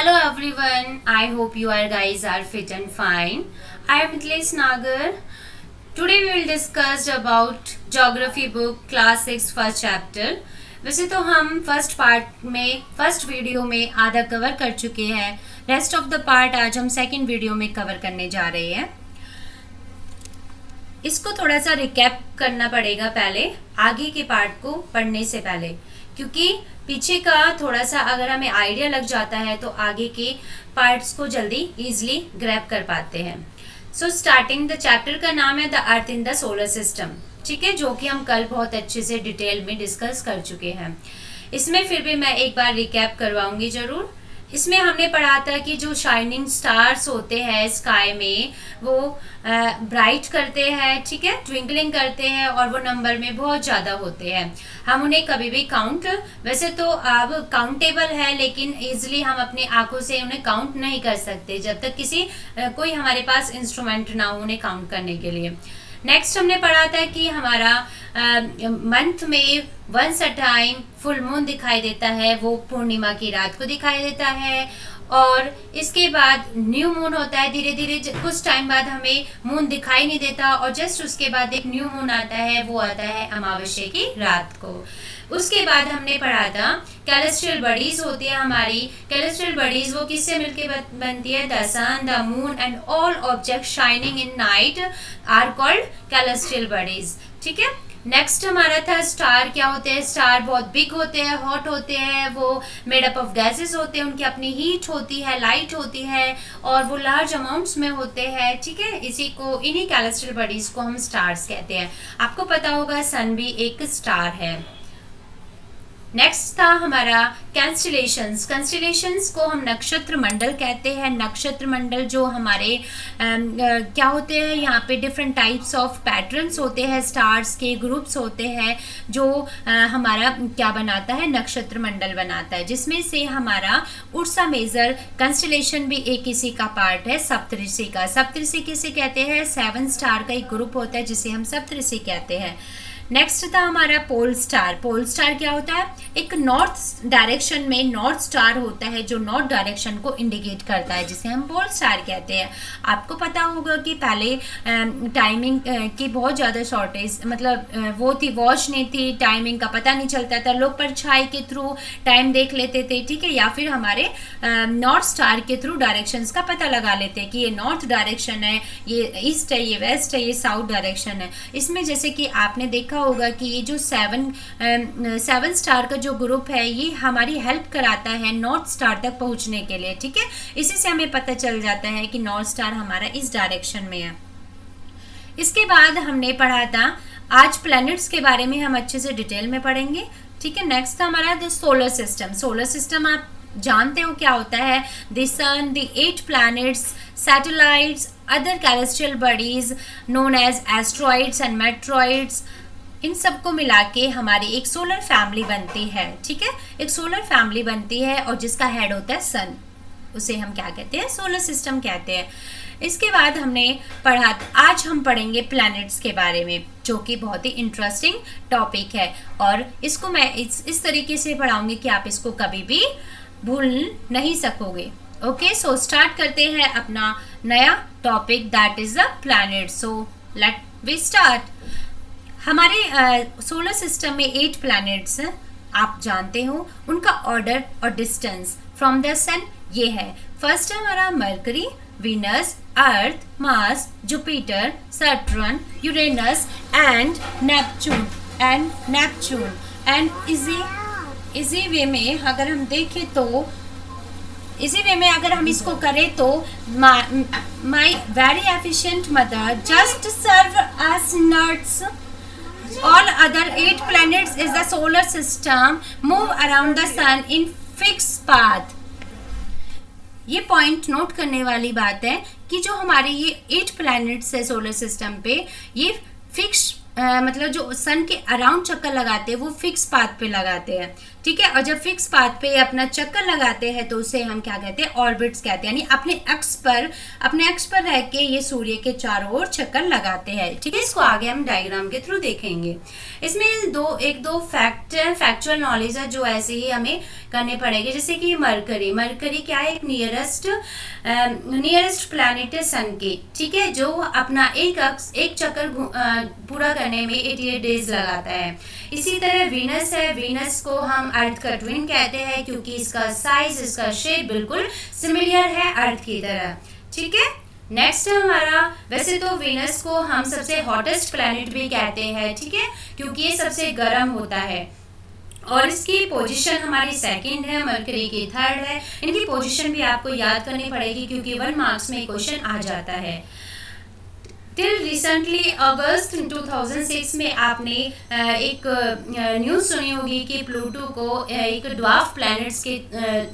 Hello everyone, I hope you are guys are fit and fine. I am Mitlesh Nagar. Today we will discuss about geography book class 6 first chapter. वैसे तो हम first video में आधा cover कर चुके हैं. Rest of the part आज हम सेकंड वीडियो में कवर करने जा रहे हैं. इसको थोड़ा सा रिकैप करना पड़ेगा पहले, आगे के पार्ट को पढ़ने से पहले, क्योंकि पीछे का थोड़ा सा अगर हमें आइडिया लग जाता है तो आगे के पार्ट्स को जल्दी इजीली ग्रैब कर पाते हैं. सो स्टार्टिंग द चैप्टर का नाम है the earth in the solar system. ठीक है, जो कि हम कल बहुत अच्छे से डिटेल में डिस्कस कर चुके हैं. इसमें फिर भी मैं एक बार रिकैप करवाऊंगी जरूर. इसमें हमने पढ़ा था कि जो शाइनिंग स्टार्स होते हैं स्काई में वो ब्राइट करते हैं, ठीक है, ट्विंकलिंग करते हैं और वो नंबर में बहुत ज़्यादा होते हैं. हम उन्हें कभी भी काउंट, वैसे तो अब काउंटेबल है लेकिन इजीली हम अपनी आंखों से उन्हें काउंट नहीं कर सकते जब तक कोई हमारे पास इंस्ट्रूमेंट ना हो उन्हें काउंट करने के लिए. नेक्स्ट हमने पढ़ा था कि हमारा मंथ में once a time full moon दिखाई देता है, वो पूर्णिमा की रात को दिखाई देता है. और इसके बाद न्यू मून होता है, धीरे धीरे कुछ टाइम बाद हमें मून दिखाई नहीं देता और जस्ट उसके बाद एक न्यू मून आता है, वो आता है अमावस्या की रात को. उसके बाद हमने पढ़ा था कैलेस्ट्रियल बॉडीज होती है हमारी. कैलेस्ट्रियल बॉडीज वो किससे मिलकर बनती है? The sun, the moon and all object shining in night are called celestial bodies. ठीक है. नेक्स्ट हमारा था स्टार. क्या होते हैं स्टार? बहुत बिग होते हैं, हॉट होते हैं, वो मेड अप ऑफ गैसेस होते हैं, उनकी अपनी हीट होती है, लाइट होती है और वो लार्ज अमाउंट्स में होते हैं. ठीक है, इन्हीं कैलेस्ट्रियल बॉडीज को हम स्टार्स कहते हैं. आपको पता होगा सन भी एक स्टार है. नेक्स्ट था हमारा कंस्टेलेशंस. कंस्टेलेशंस को हम नक्षत्र मंडल कहते हैं. नक्षत्र मंडल जो हमारे क्या होते हैं, यहाँ पे डिफरेंट टाइप्स ऑफ पैटर्न्स होते हैं, स्टार्स के ग्रुप्स होते हैं जो हमारा क्या बनाता है, नक्षत्र मंडल बनाता है, जिसमें से हमारा उर्सा मेजर कंस्टेलेशन भी एक इसी का पार्ट है, सप्तऋषि का. सप्तऋषि किसे कहते हैं? 7 स्टार का एक ग्रुप होता है जिसे हम सप्तऋषि कहते हैं. नेक्स्ट था हमारा पोल स्टार. पोल स्टार क्या होता है? एक नॉर्थ डायरेक्शन में नॉर्थ स्टार होता है जो नॉर्थ डायरेक्शन को इंडिकेट करता है, जिसे हम पोल स्टार कहते हैं. आपको पता होगा कि पहले टाइमिंग की बहुत ज़्यादा शॉर्टेज, मतलब वो थी, वॉच नहीं थी, टाइमिंग का पता नहीं चलता था, लोग परछाई के थ्रू टाइम देख लेते थे. ठीक है, या फिर हमारे नॉर्थ स्टार के थ्रू डायरेक्शंस का पता लगा लेते कि ये नॉर्थ डायरेक्शन है, ये ईस्ट है, ये वेस्ट है, ये साउथ डायरेक्शन है. इसमें जैसे कि आपने देखा होगा कि ये जो 7 स्टार का जो ग्रुप है ये हमारी हेल्प कराता है नॉर्थ स्टार तक पहुंचने के लिए. ठीक है, इसी से हमें पता चल जाता है कि नॉर्थ स्टार हमारा इस डायरेक्शन में है. इसके बाद हमने पढ़ा था, आज प्लैनेट्स के बारे में हम अच्छे से डिटेल में पढ़ेंगे. ठीक है. नेक्स्ट था हमारा the solar system. Solar system आप जानते हो क्या होता है? The sun, the 8 planets, satellites, other celestial bodies known as asteroids and meteoroids, इन सबको मिला के हमारी एक सोलर फैमिली बनती है. ठीक है, एक सोलर फैमिली बनती है और जिसका हेड होता है सन. उसे हम क्या कहते हैं? सोलर सिस्टम कहते हैं. इसके बाद हमने पढ़ा, आज हम पढ़ेंगे प्लैनेट्स के बारे में, जो कि बहुत ही इंटरेस्टिंग टॉपिक है और इसको मैं इस तरीके से पढ़ाऊंगी कि आप इसको कभी भी भूल नहीं सकोगे. ओके, सो स्टार्ट करते हैं अपना नया topic, that is the planet. So let we start. हमारे सोलर सिस्टम में 8 प्लैनेट्स हैं, आप जानते हो. उनका ऑर्डर और डिस्टेंस फ्रॉम द सन ये है. फर्स्ट है हमारा mercury, Venus, earth, Mars, Jupiter, Saturn, Uranus and Neptune. And easy way में अगर हम देखें तो, इसी वे में अगर हम इसको करें तो my very efficient mother just serve us nuts. All other 8 planets is the solar system move around the sun in fixed path. ये पॉइंट नोट करने वाली बात है कि जो हमारे ये 8 प्लैनेट्स है सोलर सिस्टम पे, ये फिक्स मतलब जो सन के अराउंड चक्कर लगाते हैं वो फिक्स पाथ पे लगाते हैं, ठीक है। और जब फिक्स पाथ पे अपना चक्कर लगाते हैं तो उसे हम क्या कहते हैं, ऑर्बिट्स कहते हैं, यानी अपने अक्ष पर रह के ये सूर्य के चारों ओर चक्कर लगाते हैं, ठीक है। इसको आगे हम डायग्राम के थ्रू देखेंगे। इसमें एक दो फैक्चुअल नॉलेज है जो ऐसे ही हमें करने पड़ेंगे, जैसे कि मरकरी क्या है, एक नियरेस्ट प्लैनेट है सन के, ठीक है, जो अपना एक चक्कर पूरा करने में 88 डेज लगाता है। इसी तरह वीनस है, वीनस को हम अर्थ का ट्विन कहते हैं क्योंकि इसका साइज, इसका शेप बिल्कुल सिमिलर है अर्थ की तरह, ठीक है। नेक्स्ट है हमारा, वैसे तो वीनस को हम सबसे हॉटेस्ट प्लैनेट भी कहते हैं, ठीक है, क्योंकि ये सबसे गर्म होता है और इसकी पोजीशन हमारी सेकंड है, मरकरी की थर्ड है। इनकी पोजीशन भी आपको याद करनी पड़ेगी क्योंकि 1 मार्क्स में क्वेश्चन आ जाता है। टिल रिसेंटली अगस्त 2006 में आपने एक न्यूज़ सुनी होगी कि प्लूटो को एक ड्वार्फ प्लैनेट्स के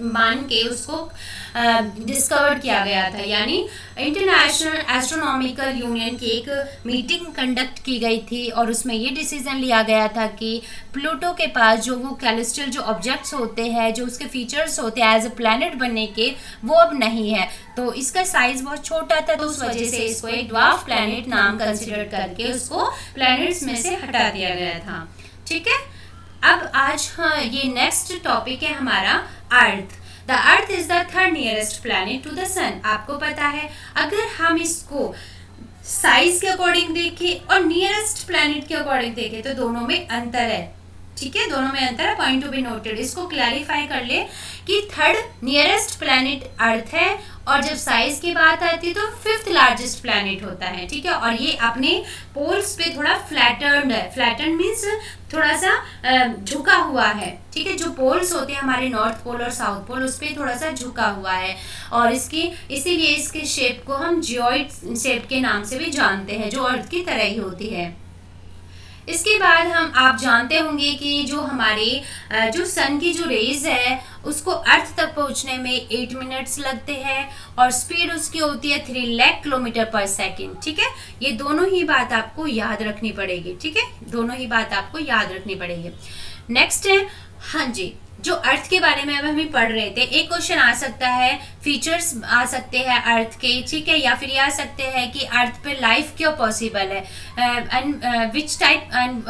मान के उसको डिस्कवर किया गया था, यानी इंटरनेशनल एस्ट्रोनॉमिकल यूनियन की एक मीटिंग कंडक्ट की गई थी और उसमें ये डिसीजन लिया गया था कि प्लूटो के पास जो वो कैलेस्ट्रियल जो ऑब्जेक्ट्स होते हैं, जो उसके फीचर्स होते हैं एज अ प्लैनेट बनने के, वो अब नहीं है। तो इसका साइज बहुत छोटा था, तो उस वजह से इसको एक ड्वार्फ प्लैनेट नाम कंसिडर करके उसको प्लैनेट्स में से हटा दिया गया था, ठीक है। अब आज ये नेक्स्ट टॉपिक है हमारा earth. The earth is the third nearest planet to the sun. आपको पता है अगर हम इसको साइज के अकॉर्डिंग देखें और नियरेस्ट प्लैनेट के अकॉर्डिंग देखें तो दोनों में अंतर है, ठीक है, दोनों में अंतर है, पॉइंट टू बी नोटेड। इसको क्लैरिफाई कर ले कि थर्ड नियरेस्ट प्लैनेट अर्थ है और जब साइज की बात आती है तो फिफ्थ लार्जेस्ट प्लैनेट होता है, ठीक है। और ये अपने पोल्स पे थोड़ा फ्लैटर्ड है, फ्लैटर्ड मीन्स थोड़ा सा झुका हुआ है, ठीक है। जो पोल्स होते हैं हमारे नॉर्थ पोल और साउथ पोल, उस पर थोड़ा सा झुका हुआ है और इसीलिए इसके शेप को हम जियोइड शेप के नाम से भी जानते हैं, जो अर्थ की तरह ही होती है। इसके बाद आप जानते होंगे कि जो हमारे जो सन की जो रेज है उसको अर्थ तक पहुंचने में 8 मिनट्स लगते हैं और स्पीड उसकी होती है 3 लाख किलोमीटर पर सेकंड, ठीक है। ये दोनों ही बात आपको याद रखनी पड़ेगी, ठीक है, दोनों ही बात आपको याद रखनी पड़ेगी। नेक्स्ट है, हाँ जी, जो अर्थ के बारे में अब हम पढ़ रहे थे, एक क्वेश्चन आ सकता है, फीचर्स आ सकते हैं अर्थ के, ठीक है, या फिर ये आ सकते हैं कि अर्थ पे लाइफ क्यों पॉसिबल है एंड विच टाइप एंड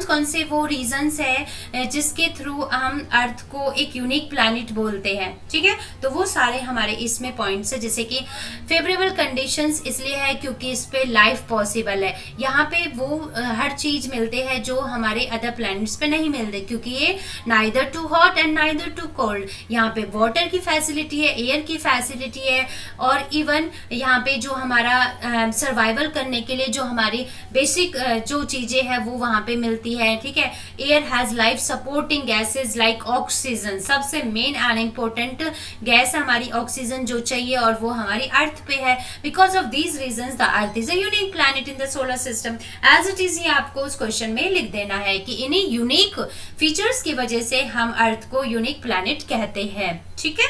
कौन से वो रीजंस है जिसके थ्रू हम अर्थ को एक यूनिक प्लैनेट बोलते हैं, ठीक है। तो वो सारे हमारे इसमें पॉइंट्स है, जैसे कि फेवरेबल कंडीशंस इसलिए है क्योंकि इस पे लाइफ पॉसिबल है। यहाँ पे वो हर चीज मिलते हैं जो हमारे अदर प्लैनेट्स पे नहीं मिलते, क्योंकि ये neither too hot and neither too cold. यहाँ पे वाटर की फैसिलिटी है, एयर की फैसिलिटी है और इवन यहाँ पे जो हमारा सर्वाइवल करने के लिए जो हमारी बेसिक जो चीजें हैं वो वहाँ पे मिलती है, ठीक है। Air has life supporting gases like oxygen, सबसे मेन एंड इम्पोर्टेंट गैस हमारी ऑक्सीजन जो चाहिए और वो हमारी अर्थ पे है। Because of these reasons the earth is a unique planet in the solar system. As it is, ये आपको उस क्वेश्चन में लिख देना है कि इन्हीं यूनिक फीचर्स की वजह से हम अर्थ को यूनिक प्लैनेट कहते हैं, ठीक है।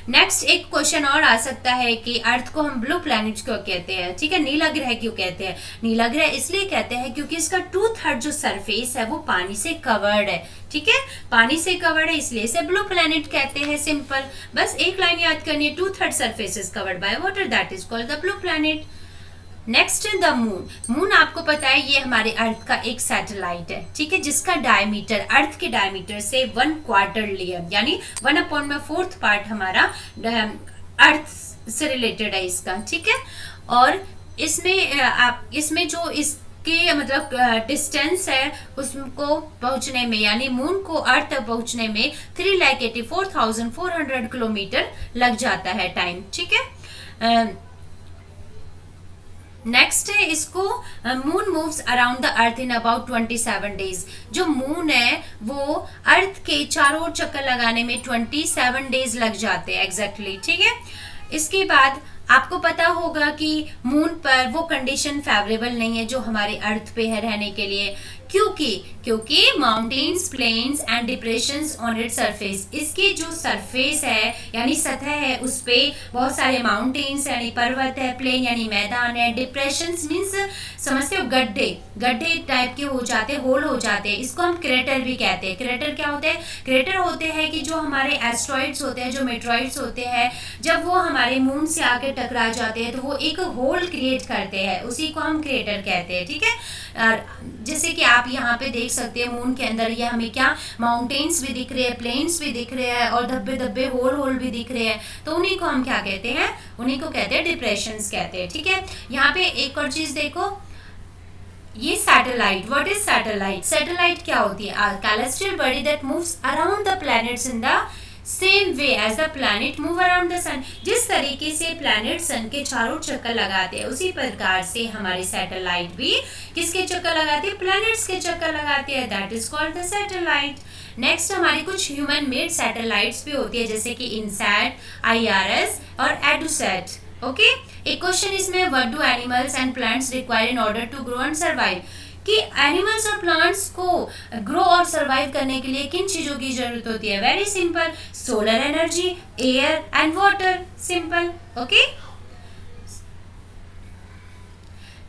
नेक्स्ट एक क्वेश्चन और आ सकता है कि अर्थ को हम ब्लू प्लैनेट क्यों कहते हैं, ठीक है, नीला ग्रह क्यों कहते हैं। नीला ग्रह इसलिए कहते हैं क्योंकि इसका 2/3 जो सरफेस है वो पानी से कवर्ड है, ठीक है, पानी से कवर्ड है, इसलिए इसे ब्लू प्लैनेट कहते हैं। सिंपल, बस एक लाइन याद करनी है, 2/3 surface is covered by water, that is called the blue planet. Next the moon. Moon आपको पता है ये हमारे अर्थ का एक सैटेलाइट है, ठीक है, जिसका डायमीटर अर्थ के डायमीटर से 1/4 लियर यानी 1/4 पार्ट हमारा अर्थ से रिलेटेड है इसका, ठीक है। और इसमें जो इसके मतलब डिस्टेंस है उसको पहुंचने में, यानी मून को अर्थ तक पहुंचने में 3,84,400 किलोमीटर लग जाता है टाइम, ठीक है। नेक्स्ट है इसको moon moves around the earth in about 27 days. जो मून है वो अर्थ के चारों ओर चक्कर लगाने में 27 डेज लग जाते हैं एग्जैक्टली, ठीक है। इसके बाद आपको पता होगा कि मून पर वो कंडीशन फेवरेबल नहीं है जो हमारे अर्थ पे है रहने के लिए। क्योंकि mountains, plains and depressions on its surface, इसकी जो सरफेस है यानी सतह है उस पे बहुत सारे माउंटेन्स यानी पर्वत है, प्लेन यानी मैदान है, डिप्रेशंस मीन्स समझते हो गड्ढे टाइप के हो जाते, होल हो जाते हैं, इसको हम क्रेटर भी कहते हैं। क्रेटर क्या होते हैं? क्रेटर होते हैं कि जो हमारे एस्ट्रॉइड्स होते हैं, जो मेट्रॉइड्स होते हैं, जब वो हमारे मून से आके टकरा जाते हैं तो वो एक होल क्रिएट करते हैं, उसी को हम क्रेटर कहते हैं। ठीक है, जैसे कि आप यहाँ पे देख सकते हैं मून के अंदर ये हमें क्या माउंटेन्स भी दिख रहे हैं, प्लेन्स भी दिख रहे हैं और धब्बे धब्बे होल भी दिख रहे हैं, तो उन्हीं को हम क्या कहते हैं? उन्हीं को कहते हैं डिप्रेशंस कहते हैं। ठीक है, यहाँ पे एक और चीज देखो, ये satellite. What is satellite? Satellite क्या होती है? Celestial body that moves around the planets in the same way as the planet move around the sun. जिस तरीके से प्लैनेट सन के चारों चक्कर लगाते हैं उसी प्रकार से हमारी सैटेलाइट भी किसके चक्कर लगाती है? प्लैनेट्स के चक्कर लगाती है। That is called the satellite. Next हमारी कुछ ह्यूमन मेड सैटेलाइट्स भी होती है जैसे कि इनसैट, IRS और एडुसैट। ओके, एक क्वेश्चन इसमें, what do animals and plants require in order to grow and survive? कि एनिमल्स और प्लांट्स को ग्रो और सर्वाइव करने के लिए किन चीजों की जरूरत होती है? Very simple, solar energy, air and water. Simple. Okay,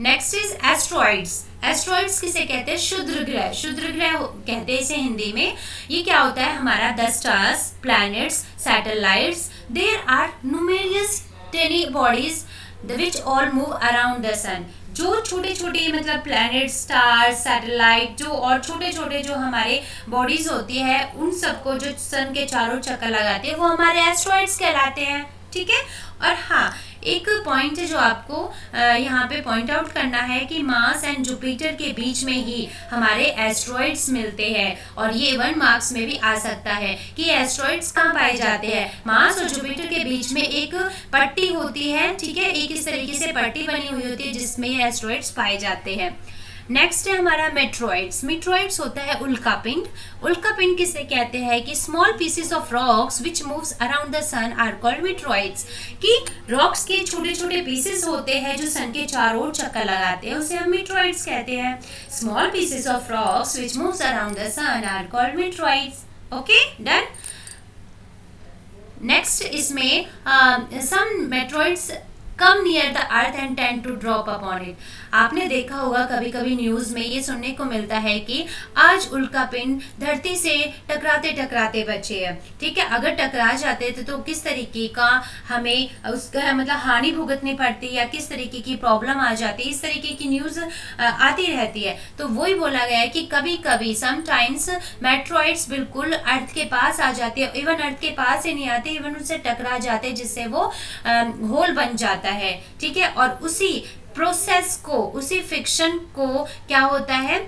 next is asteroids. Asteroids किसे कहते हैं? क्षुद्र ग्रह। क्षुद्र ग्रह कहते हैं इसे हिंदी में। ये क्या होता है? हमारा the stars, planets, satellites, there are numerous tiny bodies which all move around the sun. जो छोटे छोटे मतलब प्लैनेट, स्टार्स, सैटेलाइट जो और छोटे छोटे जो हमारे बॉडीज होती है उन सबको जो सन के चारों चक्कर लगाते हैं वो हमारे एस्ट्रॉइड्स कहलाते हैं। ठीक है, और हाँ एक पॉइंट है जो आपको यहाँ पे पॉइंट आउट करना है कि मार्स एंड जुपिटर के बीच में ही हमारे एस्ट्रॉइड्स मिलते हैं, और ये 1 मार्क्स में भी आ सकता है कि एस्ट्रॉइड्स कहाँ पाए जाते हैं? मार्स और जुपिटर के बीच में एक पट्टी होती है। ठीक है, एक इस तरीके से पट्टी बनी हुई होती है जिसमें ये एस्ट्रॉइड्स पाए जाते हैं। नेक्स्ट है हमारा मेट्रॉइड्स। मेट्रॉइड्स होता है उल्कापिंड। उल्कापिंड किसे कहते हैं? कि small pieces of rocks which moves around the sun are called meteoroids. कि रॉक्स के छोटे छोटे पीसेस होते हैं जो सन के चारों ओर चक्कर लगाते हैं, उसे हम मेट्रॉइड्स कहते हैं। Small pieces of rocks which moves around the sun are called meteoroids. Okay, done. Next इसमें some meteoroids come near the earth and tend to drop upon it. आपने देखा होगा कभी कभी न्यूज में ये सुनने को मिलता है कि आज उल्कापिंड धरती से टकराते टकराते बचे हैं। ठीक है, अगर टकरा जाते थे तो किस तरीके का हमें उसका मतलब हानि भुगतनी पड़ती या किस तरीके की प्रॉब्लम आ जाती, इस तरीके की न्यूज आती रहती है। तो वही बोला गया है कि कभी कभी समटाइम्स मेट्रॉइड्स बिल्कुल अर्थ के पास आ जाते हैं, इवन अर्थ के पास ही नहीं आते, इवन उससे टकरा जाते जिससे वो होल बन जाता है। ठीक है, और उसी प्रोसेस को, उसी फिक्शन को क्या होता है,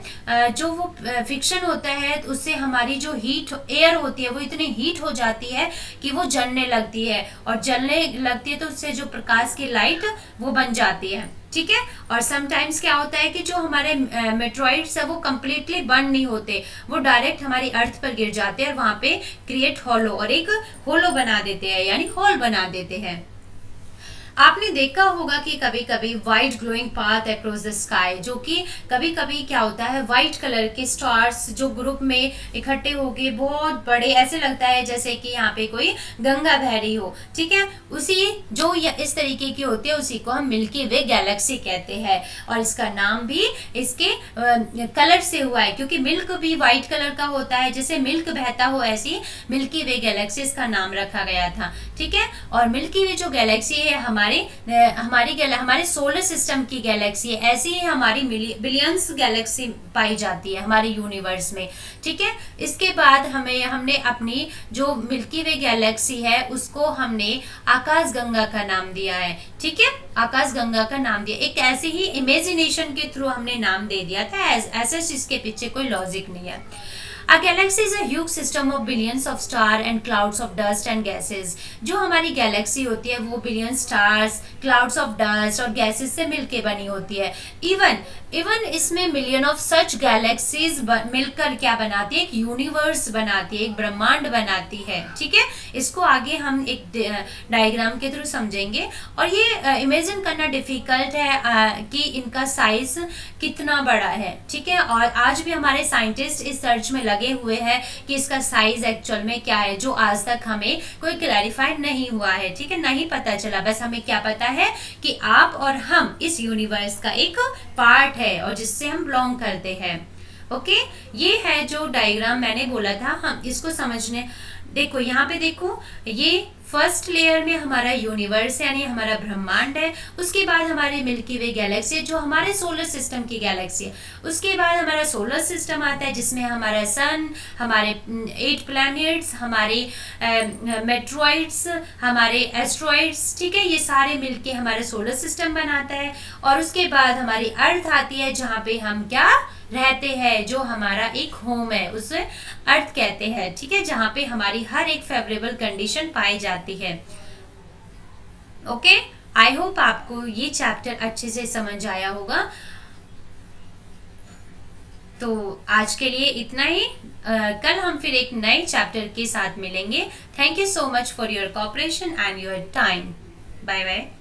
जो वो फिक्शन होता है उससे हमारी जो हीट एयर होती है वो इतनी हीट हो जाती है कि वो जलने लगती है, और जलने लगती है तो उससे जो प्रकाश की लाइट वो बन जाती है। ठीक है, और समटाइम्स क्या होता है कि जो हमारे मेट्रॉइड्स है वो कंप्लीटली बर्न नहीं होते, वो डायरेक्ट हमारी अर्थ पर गिर जाते हैं और वहां पे क्रिएट होलो और एक होलो बना देते हैं यानी होल बना देते हैं। आपने देखा होगा कि कभी कभी white glowing path across the sky, जो कि कभी कभी क्या होता है व्हाइट कलर के स्टार्स जो ग्रुप में इकट्ठे होके बहुत बड़े ऐसे लगता है जैसे कि यहाँ पे कोई गंगा बह रही हो। ठीक है, उसी जो इस तरीके की होती है उसी को हम मिल्की वे गैलेक्सी कहते हैं, और इसका नाम भी इसके कलर से हुआ है क्योंकि मिल्क भी व्हाइट कलर का होता है, जैसे मिल्क बहता हो ऐसी मिल्की वे गैलेक्सी इसका नाम रखा गया था। ठीक है, और मिल्की वे जो गैलेक्सी है हमारे सोलर सिस्टम की गैलेक्सी है, ऐसी ही हमारी बिलियंस गैलेक्सी पाई जाती है हमारे यूनिवर्स में। ठीक है, इसके बाद हमने अपनी जो मिल्की वे गैलेक्सी है उसको हमने आकाश गंगा का नाम दिया है। ठीक है, आकाश गंगा का नाम दिया, एक ऐसे ही इमेजिनेशन के थ्रू हमने नाम दे दिया था, ऐसा इसके पीछे कोई लॉजिक नहीं है। A galaxy is a huge system of billions of star and clouds of dust and gases. जो हमारी गैलेक्सी होती है वो billion stars, clouds of dust और गैसेस से मिलके बनी होती है। इवन इवन इसमें मिलियन ऑफ सच गैलेक्सीज मिलकर क्या बनाती है, एक यूनिवर्स बनाती है, एक ब्रह्मांड बनाती है। ठीक है, इसको आगे हम एक डायग्राम के थ्रू समझेंगे। और ये इमेजिन करना डिफिकल्ट है कि इनका साइज कितना बड़ा है। ठीक है, और आज भी हमारे साइंटिस्ट इस सर्च में लगे हुए हैं कि इसका साइज एक्चुअल में क्या है, जो आज तक हमें कोई क्लैरिफाइड नहीं हुआ है। ठीक है, नहीं पता चला। बस हमें क्या पता है कि आप और हम इस यूनिवर्स का एक पार्ट है और जिससे हम बिलोंग करते हैं। ओके, ये है जो डायग्राम मैंने बोला था, हम इसको समझने। देखो यहाँ पे देखो, ये फर्स्ट लेयर में हमारा यूनिवर्स यानी हमारा ब्रह्मांड है। उसके बाद हमारी मिल्की वे गैलेक्सी है जो हमारे सोलर सिस्टम की गैलेक्सी है। उसके बाद हमारा सोलर सिस्टम आता है जिसमें हमारा सन, हमारे 8 प्लैनेट्स, हमारे मेट्रॉइड्स, हमारे एस्ट्रॉइड्स। ठीक है, ये सारे मिलके हमारे सोलर सिस्टम बनाता है। और उसके बाद हमारी अर्थ आती है जहाँ पे हम क्या रहते हैं, जो हमारा एक होम है, उसे अर्थ कहते हैं। ठीक है, जहाँ पे हमारी हर एक फेवरेबल कंडीशन पाई जाती है। ओके, आई होप आपको ये चैप्टर अच्छे से समझ आया होगा। तो आज के लिए इतना ही। कल हम फिर एक नए चैप्टर के साथ मिलेंगे। Thank you so much for your cooperation and your time. Bye bye.